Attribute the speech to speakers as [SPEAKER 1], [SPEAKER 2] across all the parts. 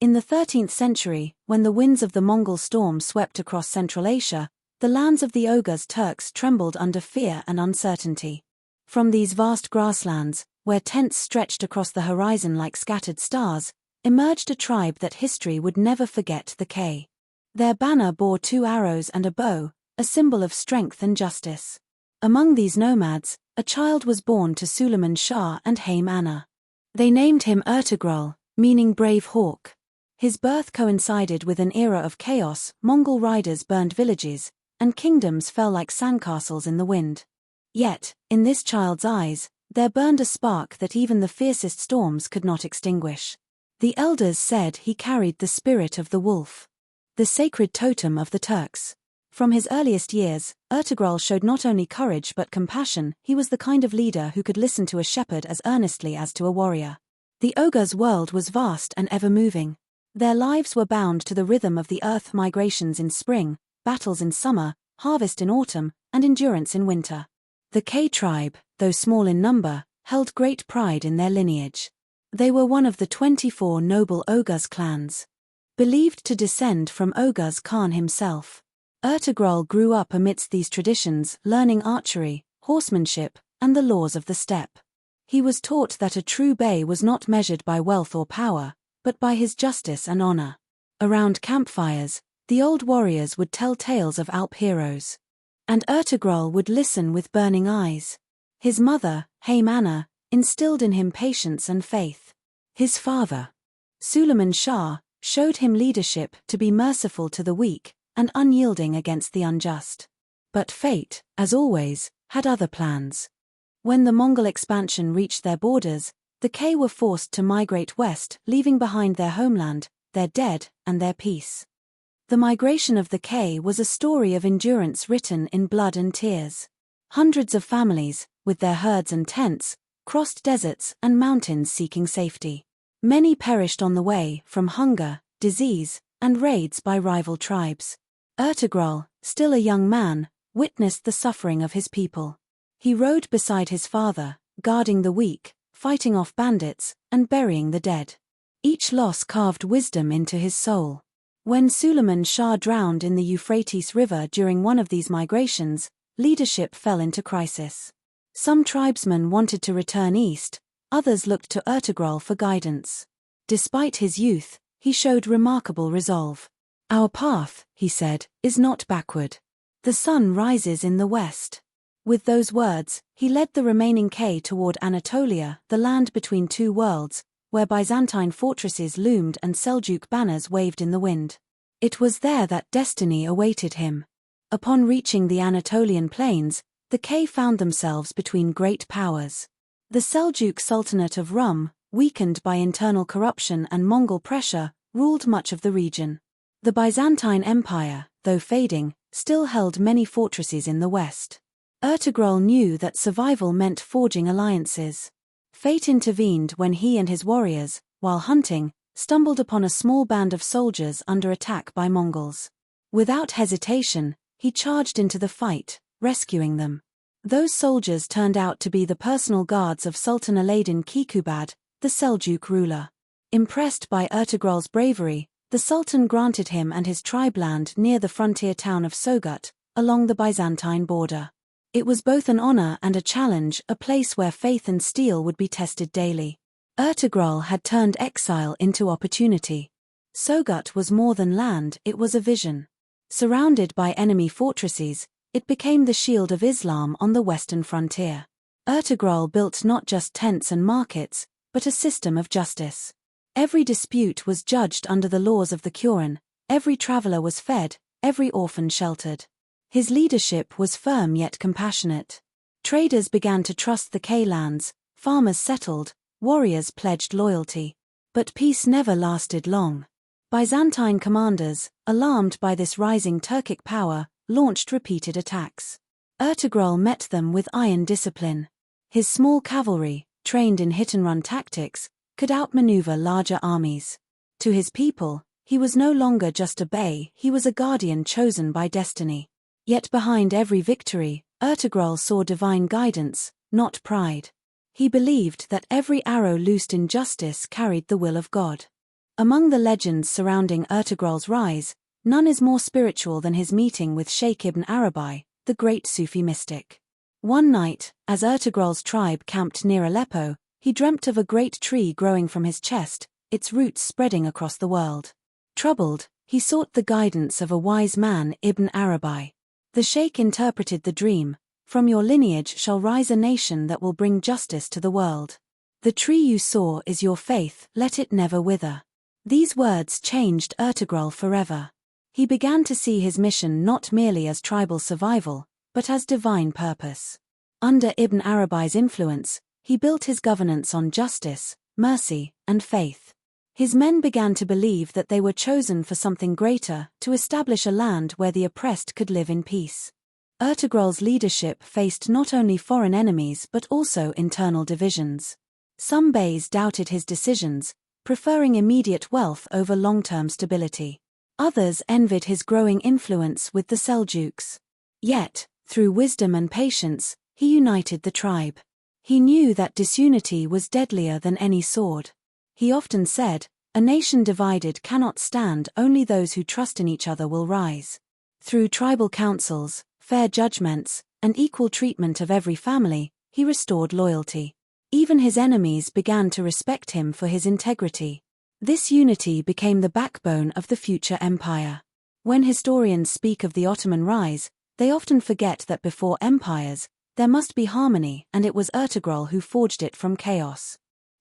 [SPEAKER 1] In the 13th century, when the winds of the Mongol storm swept across Central Asia, the lands of the Oghuz Turks trembled under fear and uncertainty. From these vast grasslands, where tents stretched across the horizon like scattered stars, emerged a tribe that history would never forget: the Kayi. Their banner bore 2 arrows and a bow, a symbol of strength and justice. Among these nomads, a child was born to Suleiman Shah and Haim Anna. They named him Ertugrul, meaning brave hawk. His birth coincided with an era of chaos. Mongol riders burned villages, and kingdoms fell like sandcastles in the wind. Yet, in this child's eyes, there burned a spark that even the fiercest storms could not extinguish. The elders said he carried the spirit of the wolf, the sacred totem of the Turks. From his earliest years, Ertugrul showed not only courage but compassion. He was the kind of leader who could listen to a shepherd as earnestly as to a warrior. The Oghuz world was vast and ever-moving. Their lives were bound to the rhythm of the earth: migrations in spring, battles in summer, harvest in autumn, and endurance in winter. The Kayi tribe, though small in number, held great pride in their lineage. They were one of the 24 noble Oghuz clans, believed to descend from Oghuz Khan himself. Ertugrul grew up amidst these traditions, learning archery, horsemanship, and the laws of the steppe. He was taught that a true bey was not measured by wealth or power, but by his justice and honor. Around campfires, the old warriors would tell tales of Alp heroes, and Ertugrul would listen with burning eyes. His mother, Haim Anna, instilled in him patience and faith. His father, Suleiman Shah, showed him leadership: to be merciful to the weak and unyielding against the unjust. But fate, as always, had other plans. When the Mongol expansion reached their borders, the Kayi were forced to migrate west, leaving behind their homeland, their dead, and their peace. The migration of the Kayi was a story of endurance written in blood and tears. Hundreds of families, with their herds and tents, crossed deserts and mountains seeking safety. Many perished on the way from hunger, disease, and raids by rival tribes. Ertugrul, still a young man, witnessed the suffering of his people. He rode beside his father, guarding the weak, fighting off bandits, and burying the dead. Each loss carved wisdom into his soul. When Suleiman Shah drowned in the Euphrates River during one of these migrations, leadership fell into crisis. Some tribesmen wanted to return east, others looked to Ertugrul for guidance. Despite his youth, he showed remarkable resolve. "Our path," he said, "is not backward. The sun rises in the west." With those words, he led the remaining Kayi toward Anatolia, the land between two worlds, where Byzantine fortresses loomed and Seljuk banners waved in the wind. It was there that destiny awaited him. Upon reaching the Anatolian plains, the Kayi found themselves between great powers. The Seljuk Sultanate of Rum, weakened by internal corruption and Mongol pressure, ruled much of the region. The Byzantine Empire, though fading, still held many fortresses in the west. Ertugrul knew that survival meant forging alliances. Fate intervened when he and his warriors, while hunting, stumbled upon a small band of soldiers under attack by Mongols. Without hesitation, he charged into the fight, rescuing them. Those soldiers turned out to be the personal guards of Sultan Alaeddin Kikubad, the Seljuk ruler. Impressed by Ertugrul's bravery, the Sultan granted him and his tribe land near the frontier town of Sogut, along the Byzantine border. It was both an honor and a challenge, a place where faith and steel would be tested daily. Ertugrul had turned exile into opportunity. Sogut was more than land, it was a vision. Surrounded by enemy fortresses, it became the shield of Islam on the western frontier. Ertugrul built not just tents and markets, but a system of justice. Every dispute was judged under the laws of the Quran, every traveler was fed, every orphan sheltered. His leadership was firm yet compassionate. Traders began to trust the Kayi lands, farmers settled, warriors pledged loyalty. But peace never lasted long. Byzantine commanders, alarmed by this rising Turkic power, launched repeated attacks. Ertugrul met them with iron discipline. His small cavalry, trained in hit-and-run tactics, could outmaneuver larger armies. To his people, he was no longer just a bey, he was a guardian chosen by destiny. Yet behind every victory, Ertugrul saw divine guidance, not pride. He believed that every arrow loosed in justice carried the will of God. Among the legends surrounding Ertugrul's rise, none is more spiritual than his meeting with Sheikh ibn Arabi, the great Sufi mystic. One night, as Ertugrul's tribe camped near Aleppo, he dreamt of a great tree growing from his chest, its roots spreading across the world. Troubled, he sought the guidance of a wise man, Ibn Arabi. The sheikh interpreted the dream: "From your lineage shall rise a nation that will bring justice to the world. The tree you saw is your faith, let it never wither." These words changed Ertugrul forever. He began to see his mission not merely as tribal survival, but as divine purpose. Under Ibn Arabi's influence, he built his governance on justice, mercy, and faith. His men began to believe that they were chosen for something greater, to establish a land where the oppressed could live in peace. Ertugrul's leadership faced not only foreign enemies but also internal divisions. Some beys doubted his decisions, preferring immediate wealth over long-term stability. Others envied his growing influence with the Seljuks. Yet, through wisdom and patience, he united the tribe. He knew that disunity was deadlier than any sword. He often said, "A nation divided cannot stand, only those who trust in each other will rise." Through tribal councils, fair judgments, and equal treatment of every family, he restored loyalty. Even his enemies began to respect him for his integrity. This unity became the backbone of the future empire. When historians speak of the Ottoman rise, they often forget that before empires, there must be harmony, and it was Ertugrul who forged it from chaos.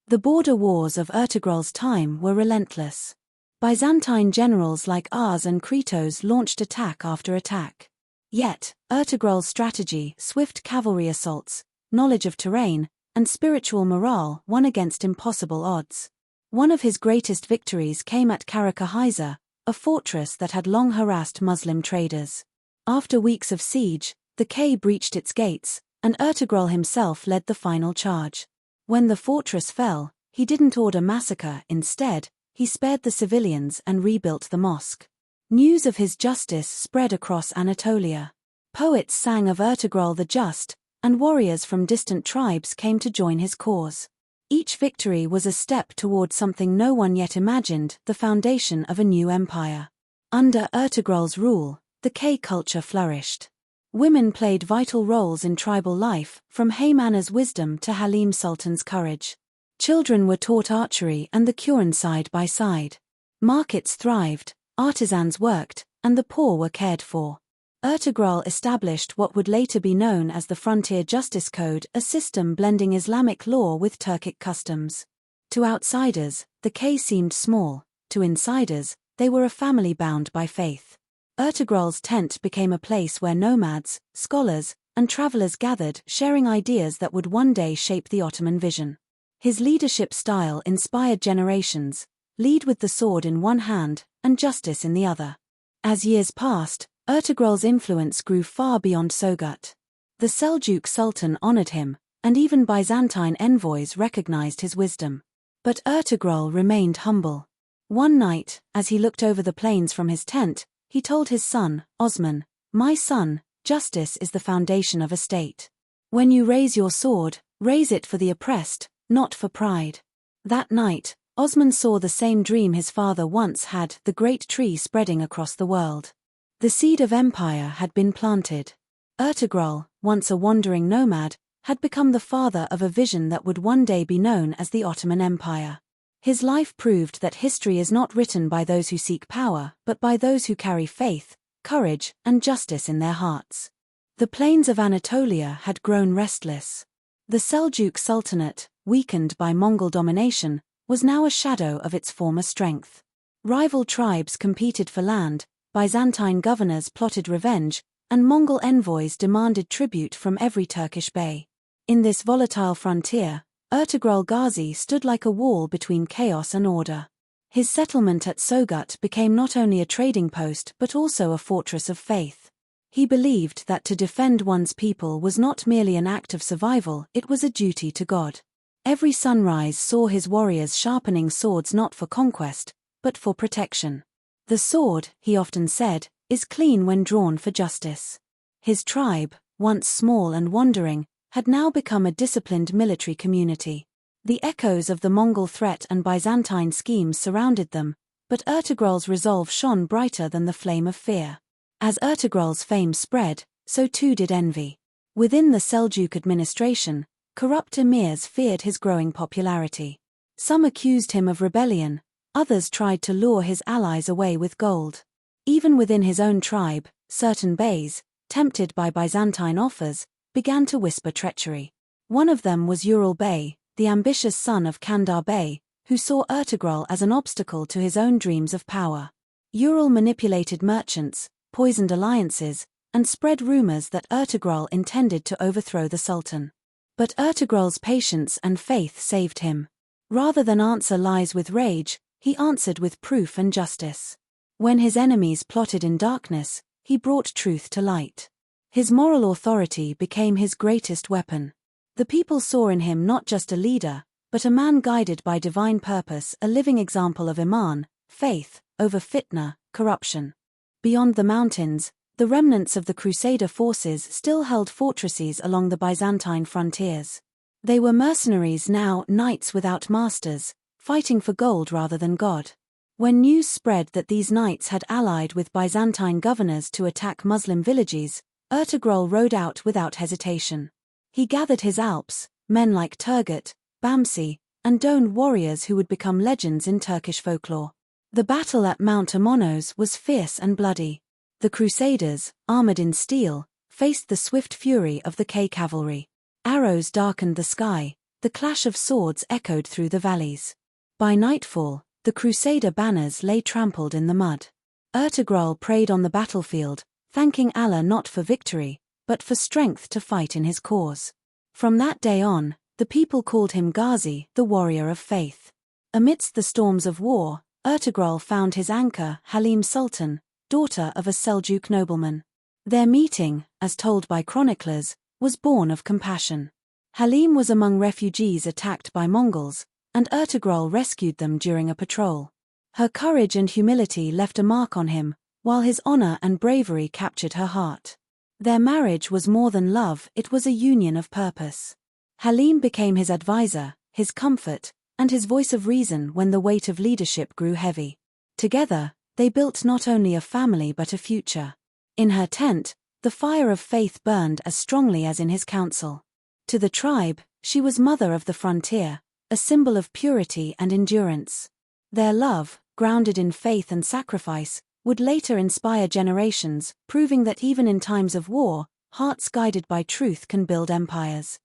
[SPEAKER 1] The border wars of Ertugrul's time were relentless. Byzantine generals like Ars and Kretos launched attack after attack. Yet, Ertugrul's strategy, swift cavalry assaults, knowledge of terrain, and spiritual morale won against impossible odds. One of his greatest victories came at Karakahaiza, a fortress that had long harassed Muslim traders. After weeks of siege, the Kayi breached its gates, and Ertugrul himself led the final charge. When the fortress fell, he didn't order massacre; instead, he spared the civilians and rebuilt the mosque. News of his justice spread across Anatolia. Poets sang of Ertugrul the Just, and warriors from distant tribes came to join his cause. Each victory was a step toward something no one yet imagined: the foundation of a new empire. Under Ertugrul's rule, the Kayi culture flourished. Women played vital roles in tribal life, from Haymana's wisdom to Halim Sultan's courage. Children were taught archery and the Quran side by side. Markets thrived, artisans worked, and the poor were cared for. Ertugrul established what would later be known as the Frontier Justice Code, a system blending Islamic law with Turkic customs. To outsiders, the Kayi seemed small; to insiders, they were a family bound by faith. Ertugrul's tent became a place where nomads, scholars, and travelers gathered, sharing ideas that would one day shape the Ottoman vision. His leadership style inspired generations: lead with the sword in one hand, and justice in the other. As years passed, Ertugrul's influence grew far beyond Sogut. The Seljuk Sultan honored him, and even Byzantine envoys recognized his wisdom. But Ertugrul remained humble. One night, as he looked over the plains from his tent, he told his son, Osman, "My son, justice is the foundation of a state. When you raise your sword, raise it for the oppressed, not for pride." That night, Osman saw the same dream his father once had: the great tree spreading across the world. The seed of empire had been planted. Ertugrul, once a wandering nomad, had become the father of a vision that would one day be known as the Ottoman Empire. His life proved that history is not written by those who seek power, but by those who carry faith, courage, and justice in their hearts. The plains of Anatolia had grown restless. The Seljuk Sultanate, weakened by Mongol domination, was now a shadow of its former strength. Rival tribes competed for land, Byzantine governors plotted revenge, and Mongol envoys demanded tribute from every Turkish bey. In this volatile frontier, Ertugrul Ghazi stood like a wall between chaos and order. His settlement at Sogut became not only a trading post but also a fortress of faith. He believed that to defend one's people was not merely an act of survival, it was a duty to God. Every sunrise saw his warriors sharpening swords not for conquest, but for protection. "The sword," he often said, "is clean when drawn for justice." His tribe, once small and wandering, had now become a disciplined military community. The echoes of the Mongol threat and Byzantine schemes surrounded them, but Ertugrul's resolve shone brighter than the flame of fear. As Ertugrul's fame spread, so too did envy. Within the Seljuk administration, corrupt emirs feared his growing popularity. Some accused him of rebellion, others tried to lure his allies away with gold. Even within his own tribe, certain beys, tempted by Byzantine offers, began to whisper treachery. One of them was Ertugrul Bey, the ambitious son of Kandar Bey, who saw Ertugrul as an obstacle to his own dreams of power. Ertugrul manipulated merchants, poisoned alliances, and spread rumors that Ertugrul intended to overthrow the Sultan. But Ertugrul's patience and faith saved him. Rather than answer lies with rage, he answered with proof and justice. When his enemies plotted in darkness, he brought truth to light. His moral authority became his greatest weapon. The people saw in him not just a leader, but a man guided by divine purpose, a living example of Iman, faith, over fitna, corruption. Beyond the mountains, the remnants of the Crusader forces still held fortresses along the Byzantine frontiers. They were mercenaries now, knights without masters, fighting for gold rather than God. When news spread that these knights had allied with Byzantine governors to attack Muslim villages, Ertugrul rode out without hesitation. He gathered his Alps, men like Turgut, Bamsi, and Dawn warriors who would become legends in Turkish folklore. The battle at Mount Amonos was fierce and bloody. The Crusaders, armored in steel, faced the swift fury of the Kayi cavalry. Arrows darkened the sky, the clash of swords echoed through the valleys. By nightfall, the Crusader banners lay trampled in the mud. Ertugrul prayed on the battlefield, thanking Allah not for victory, but for strength to fight in his cause. From that day on, the people called him Ghazi, the warrior of faith. Amidst the storms of war, Ertugrul found his anchor, Halim Sultan, daughter of a Seljuk nobleman. Their meeting, as told by chroniclers, was born of compassion. Halim was among refugees attacked by Mongols, and Ertugrul rescued them during a patrol. Her courage and humility left a mark on him, while his honor and bravery captured her heart. Their marriage was more than love, it was a union of purpose. Halim became his advisor, his comfort, and his voice of reason when the weight of leadership grew heavy. Together, they built not only a family but a future. In her tent, the fire of faith burned as strongly as in his council. To the tribe, she was mother of the frontier, a symbol of purity and endurance. Their love, grounded in faith and sacrifice, would later inspire generations, proving that even in times of war, hearts guided by truth can build empires.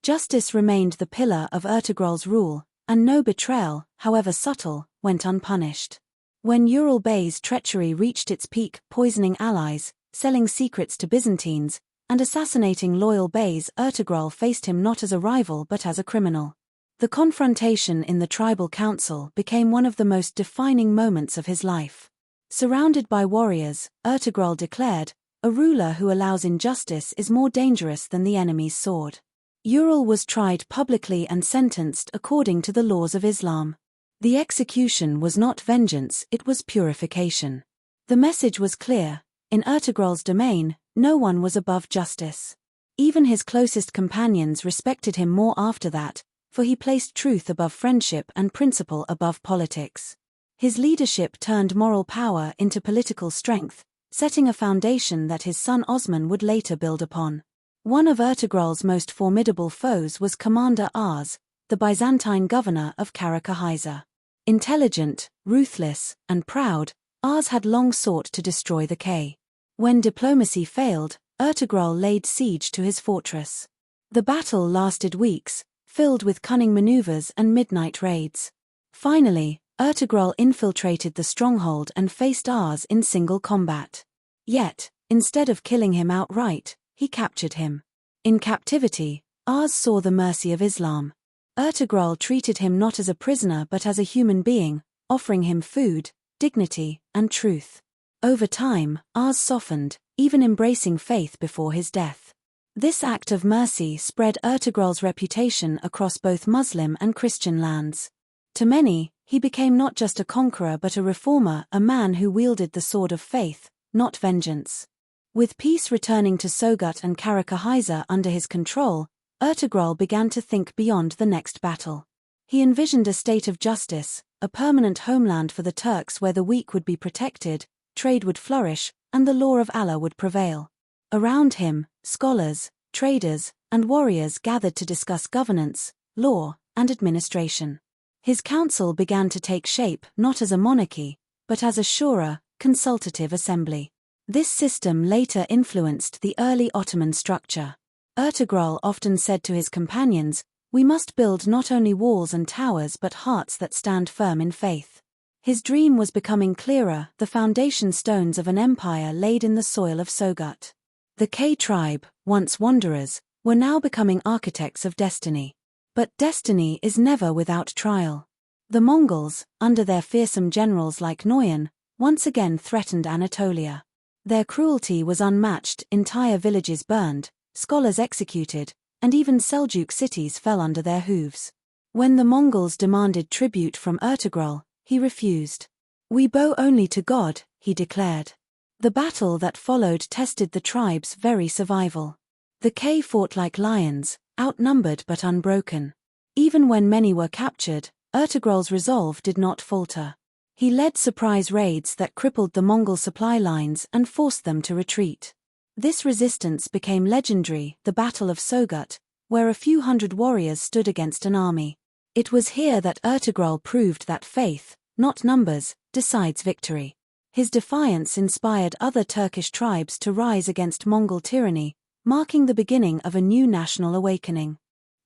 [SPEAKER 1] Justice remained the pillar of Ertugrul's rule, and no betrayal, however subtle, went unpunished. When Ertugrul Bey's treachery reached its peak, poisoning allies, selling secrets to Byzantines, and assassinating loyal beys, Ertugrul faced him not as a rival but as a criminal. The confrontation in the tribal council became one of the most defining moments of his life. Surrounded by warriors, Ertugrul declared, "A ruler who allows injustice is more dangerous than the enemy's sword." Ertugrul was tried publicly and sentenced according to the laws of Islam. The execution was not vengeance, it was purification. The message was clear: in Ertugrul's domain, no one was above justice. Even his closest companions respected him more after that, for he placed truth above friendship and principle above politics. His leadership turned moral power into political strength, setting a foundation that his son Osman would later build upon. One of Ertugrul's most formidable foes was Commander Ars, the Byzantine governor of Karakahisa. Intelligent, ruthless, and proud, Ars had long sought to destroy the Kayi. When diplomacy failed, Ertugrul laid siege to his fortress. The battle lasted weeks, filled with cunning maneuvers and midnight raids. Finally, Ertugrul infiltrated the stronghold and faced Ars in single combat. Yet, instead of killing him outright, he captured him. In captivity, Ars saw the mercy of Islam. Ertugrul treated him not as a prisoner but as a human being, offering him food, dignity, and truth. Over time, Ars softened, even embracing faith before his death. This act of mercy spread Ertugrul's reputation across both Muslim and Christian lands. To many, he became not just a conqueror but a reformer, a man who wielded the sword of faith, not vengeance. With peace returning to Sogut and Karakahisa under his control, Ertugrul began to think beyond the next battle. He envisioned a state of justice, a permanent homeland for the Turks where the weak would be protected, trade would flourish, and the law of Allah would prevail. Around him, scholars, traders, and warriors gathered to discuss governance, law, and administration. His council began to take shape not as a monarchy, but as a shura, consultative assembly. This system later influenced the early Ottoman structure. Ertugrul often said to his companions, "We must build not only walls and towers but hearts that stand firm in faith." His dream was becoming clearer, the foundation stones of an empire laid in the soil of Sogut. The Kayi tribe, once wanderers, were now becoming architects of destiny. But destiny is never without trial. The Mongols, under their fearsome generals like Nomad, once again threatened Anatolia. Their cruelty was unmatched, entire villages burned, scholars executed, and even Seljuk cities fell under their hooves. When the Mongols demanded tribute from Ertugrul, he refused. "We bow only to God," he declared. The battle that followed tested the tribe's very survival. The Kayi fought like lions, outnumbered but unbroken. Even when many were captured, Ertugrul's resolve did not falter. He led surprise raids that crippled the Mongol supply lines and forced them to retreat. This resistance became legendary, the Battle of Sogut, where a few hundred warriors stood against an army. It was here that Ertugrul proved that faith, not numbers, decides victory. His defiance inspired other Turkish tribes to rise against Mongol tyranny, marking the beginning of a new national awakening.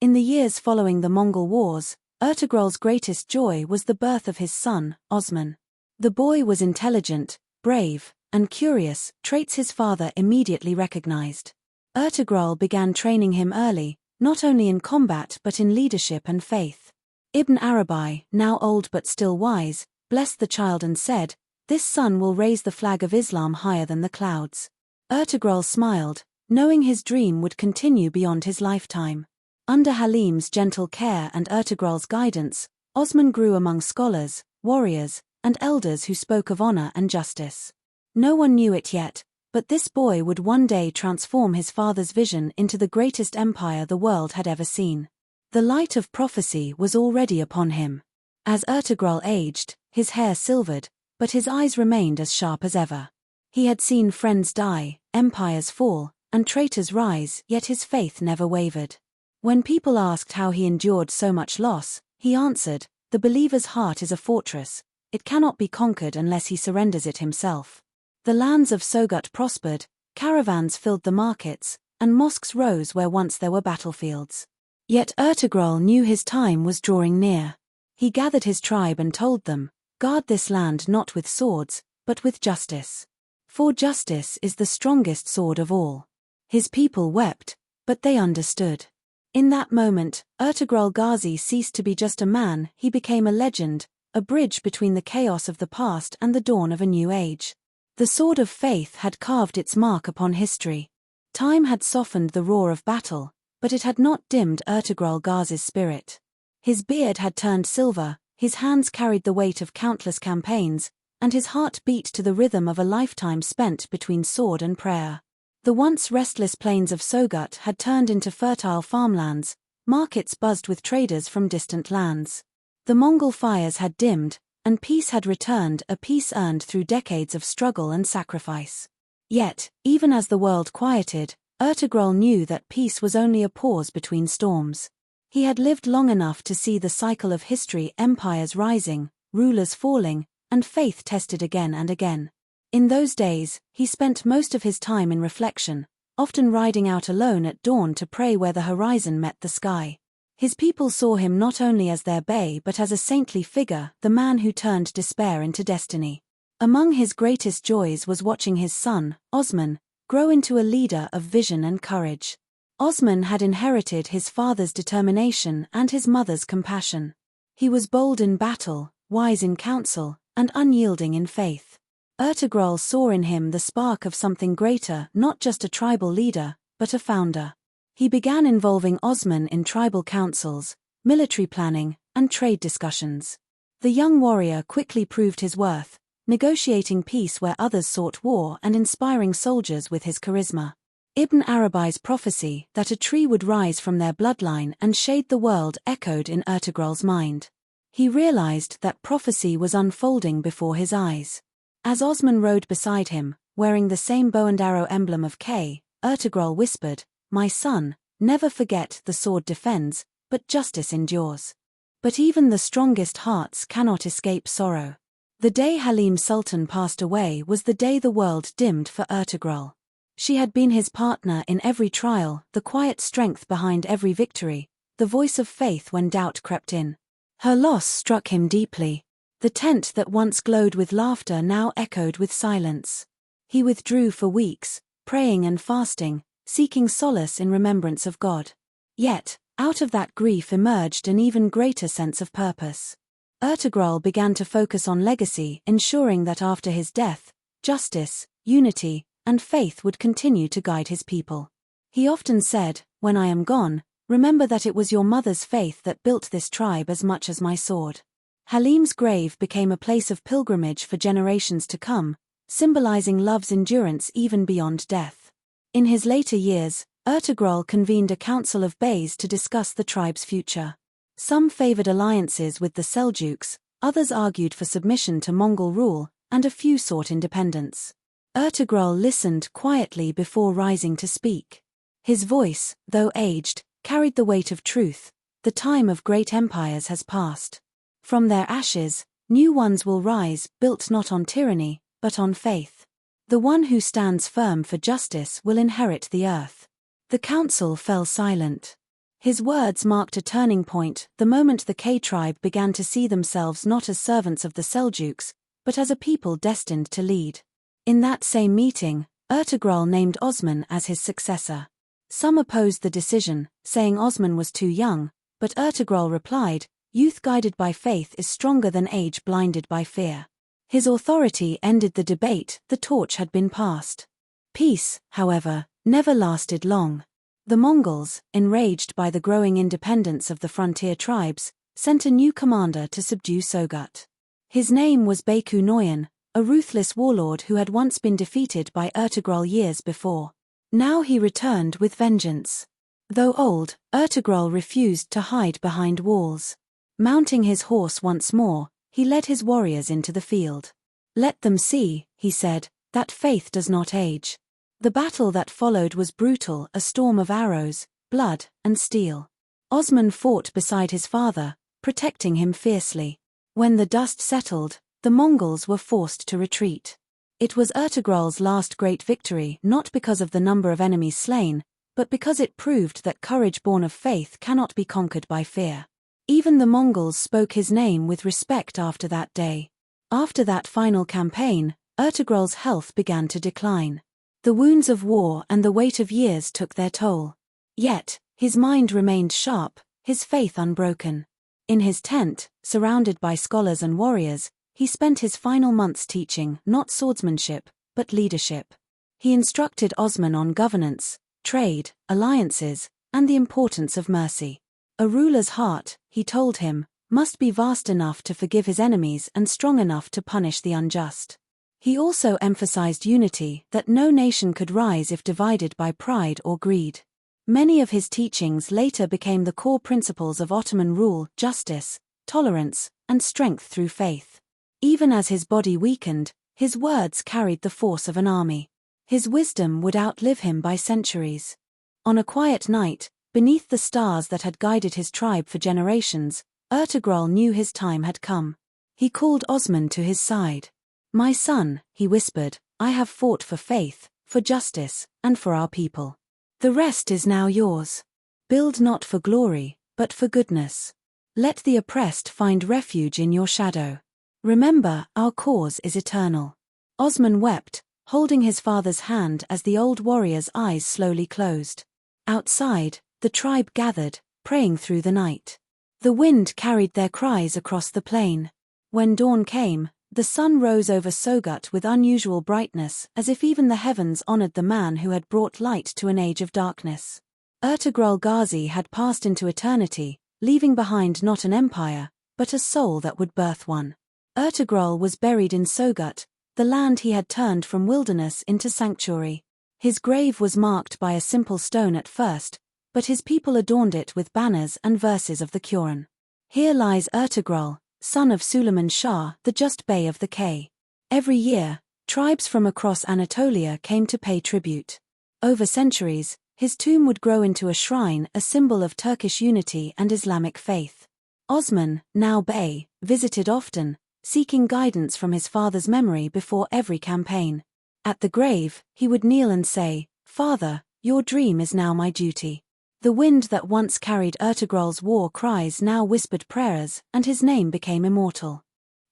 [SPEAKER 1] In the years following the Mongol Wars, Ertugrul's greatest joy was the birth of his son, Osman. The boy was intelligent, brave, and curious, traits his father immediately recognized. Ertugrul began training him early, not only in combat but in leadership and faith. Ibn Arabi, now old but still wise, blessed the child and said, "This son will raise the flag of Islam higher than the clouds." Ertugrul smiled, knowing his dream would continue beyond his lifetime. Under Halim's gentle care and Ertugrul's guidance, Osman grew among scholars, warriors, and elders who spoke of honor and justice. No one knew it yet, but this boy would one day transform his father's vision into the greatest empire the world had ever seen. The light of prophecy was already upon him. As Ertugrul aged, his hair silvered, but his eyes remained as sharp as ever. He had seen friends die, empires fall, and traitors rise, yet his faith never wavered. When people asked how he endured so much loss, he answered, "The believer's heart is a fortress. It cannot be conquered unless he surrenders it himself." The lands of Sogut prospered, caravans filled the markets, and mosques rose where once there were battlefields. Yet Ertugrul knew his time was drawing near. He gathered his tribe and told them, "Guard this land not with swords, but with justice. For justice is the strongest sword of all." His people wept, but they understood. In that moment, Ertugrul Ghazi ceased to be just a man, he became a legend, a bridge between the chaos of the past and the dawn of a new age. The sword of faith had carved its mark upon history. Time had softened the roar of battle, but it had not dimmed Ertugrul Ghazi's spirit. His beard had turned silver, his hands carried the weight of countless campaigns, and his heart beat to the rhythm of a lifetime spent between sword and prayer. The once restless plains of Sogut had turned into fertile farmlands, markets buzzed with traders from distant lands. The Mongol fires had dimmed, and peace had returned, a peace earned through decades of struggle and sacrifice. Yet, even as the world quieted, Ertugrul knew that peace was only a pause between storms. He had lived long enough to see the cycle of history, empires rising, rulers falling, and faith tested again and again. In those days, he spent most of his time in reflection, often riding out alone at dawn to pray where the horizon met the sky. His people saw him not only as their bey but as a saintly figure, the man who turned despair into destiny. Among his greatest joys was watching his son, Osman, grow into a leader of vision and courage. Osman had inherited his father's determination and his mother's compassion. He was bold in battle, wise in counsel, and unyielding in faith. Ertugrul saw in him the spark of something greater, not just a tribal leader, but a founder. He began involving Osman in tribal councils, military planning, and trade discussions. The young warrior quickly proved his worth, negotiating peace where others sought war and inspiring soldiers with his charisma. Ibn Arabi's prophecy that a tree would rise from their bloodline and shade the world echoed in Ertugrul's mind. He realized that prophecy was unfolding before his eyes. As Osman rode beside him, wearing the same bow and arrow emblem of Kayi, Ertugrul whispered, "My son, never forget the sword defends, but justice endures. But even the strongest hearts cannot escape sorrow." The day Halim Sultan passed away was the day the world dimmed for Ertugrul. She had been his partner in every trial, the quiet strength behind every victory, the voice of faith when doubt crept in. Her loss struck him deeply. The tent that once glowed with laughter now echoed with silence. He withdrew for weeks, praying and fasting, seeking solace in remembrance of God. Yet, out of that grief emerged an even greater sense of purpose. Ertugrul began to focus on legacy, ensuring that after his death, justice, unity, and faith would continue to guide his people. He often said, "When I am gone, remember that it was your mother's faith that built this tribe as much as my sword." Halim's grave became a place of pilgrimage for generations to come, symbolizing love's endurance even beyond death. In his later years, Ertugrul convened a council of beys to discuss the tribe's future. Some favored alliances with the Seljuks, others argued for submission to Mongol rule, and a few sought independence. Ertugrul listened quietly before rising to speak. His voice, though aged, carried the weight of truth. The time of great empires has passed. From their ashes, new ones will rise, built not on tyranny, but on faith. The one who stands firm for justice will inherit the earth. The council fell silent. His words marked a turning point, the moment the Kayi tribe began to see themselves not as servants of the Seljuks, but as a people destined to lead. In that same meeting, Ertugrul named Osman as his successor. Some opposed the decision, saying Osman was too young, but Ertugrul replied, "Youth guided by faith is stronger than age blinded by fear." His authority ended the debate, the torch had been passed. Peace, however, never lasted long. The Mongols, enraged by the growing independence of the frontier tribes, sent a new commander to subdue Sogut. His name was Beyku Noyan, a ruthless warlord who had once been defeated by Ertugrul years before. Now he returned with vengeance. Though old, Ertugrul refused to hide behind walls. Mounting his horse once more, he led his warriors into the field. "Let them see," he said, "that faith does not age." The battle that followed was brutal, a storm of arrows, blood, and steel. Osman fought beside his father, protecting him fiercely. When the dust settled, the Mongols were forced to retreat. It was Ertugrul's last great victory, not because of the number of enemies slain, but because it proved that courage born of faith cannot be conquered by fear. Even the Mongols spoke his name with respect after that day. After that final campaign, Ertugrul's health began to decline. The wounds of war and the weight of years took their toll. Yet, his mind remained sharp, his faith unbroken. In his tent, surrounded by scholars and warriors, he spent his final months teaching not swordsmanship, but leadership. He instructed Osman on governance, trade, alliances, and the importance of mercy. A ruler's heart, he told him, must be vast enough to forgive his enemies and strong enough to punish the unjust. He also emphasized unity, that no nation could rise if divided by pride or greed. Many of his teachings later became the core principles of Ottoman rule: justice, tolerance, and strength through faith. Even as his body weakened, his words carried the force of an army. His wisdom would outlive him by centuries. On a quiet night, beneath the stars that had guided his tribe for generations, Ertugrul knew his time had come. He called Osman to his side. "My son," he whispered, "I have fought for faith, for justice, and for our people. The rest is now yours. Build not for glory, but for goodness. Let the oppressed find refuge in your shadow. Remember, our cause is eternal." Osman wept, holding his father's hand as the old warrior's eyes slowly closed. Outside, the tribe gathered, praying through the night. The wind carried their cries across the plain. When dawn came, the sun rose over Sogut with unusual brightness, as if even the heavens honored the man who had brought light to an age of darkness. Ertugrul Ghazi had passed into eternity, leaving behind not an empire, but a soul that would birth one. Ertugrul was buried in Sogut, the land he had turned from wilderness into sanctuary. His grave was marked by a simple stone at first, but his people adorned it with banners and verses of the Quran. Here lies Ertugrul, son of Suleiman Shah, the just bey of the Kayi. Every year, tribes from across Anatolia came to pay tribute. Over centuries, his tomb would grow into a shrine, a symbol of Turkish unity and Islamic faith. Osman, now bey, visited often, seeking guidance from his father's memory before every campaign. At the grave, he would kneel and say, "Father, your dream is now my duty." The wind that once carried Ertugrul's war cries now whispered prayers, and his name became immortal.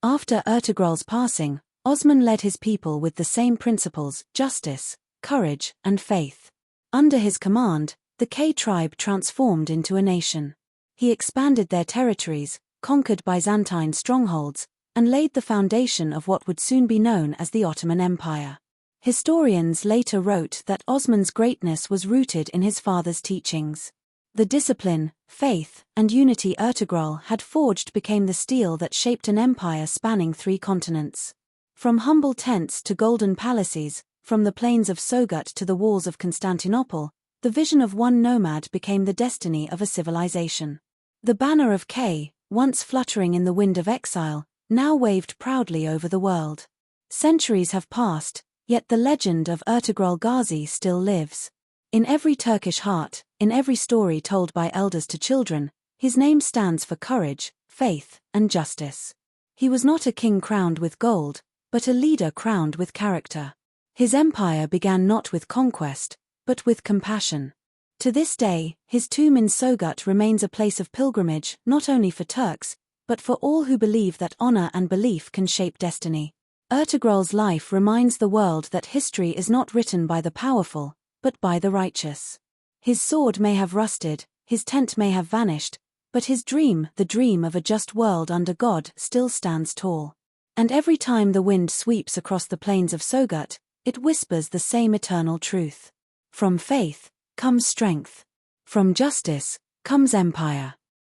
[SPEAKER 1] After Ertugrul's passing, Osman led his people with the same principles: justice, courage, and faith. Under his command, the Kayi tribe transformed into a nation. He expanded their territories, conquered Byzantine strongholds, and laid the foundation of what would soon be known as the Ottoman Empire. Historians later wrote that Osman's greatness was rooted in his father's teachings. The discipline, faith, and unity Ertugrul had forged became the steel that shaped an empire spanning 3 continents. From humble tents to golden palaces, from the plains of Sogut to the walls of Constantinople, the vision of one nomad became the destiny of a civilization. The banner of Kayi, once fluttering in the wind of exile, now waved proudly over the world. Centuries have passed, yet the legend of Ertugrul Ghazi still lives. In every Turkish heart, in every story told by elders to children, his name stands for courage, faith, and justice. He was not a king crowned with gold, but a leader crowned with character. His empire began not with conquest, but with compassion. To this day, his tomb in Sogut remains a place of pilgrimage not only for Turks, but for all who believe that honor and belief can shape destiny. Ertugrul's life reminds the world that history is not written by the powerful, but by the righteous. His sword may have rusted, his tent may have vanished, but his dream, the dream of a just world under God, still stands tall. And every time the wind sweeps across the plains of Sogut, it whispers the same eternal truth. From faith comes strength. From justice comes empire.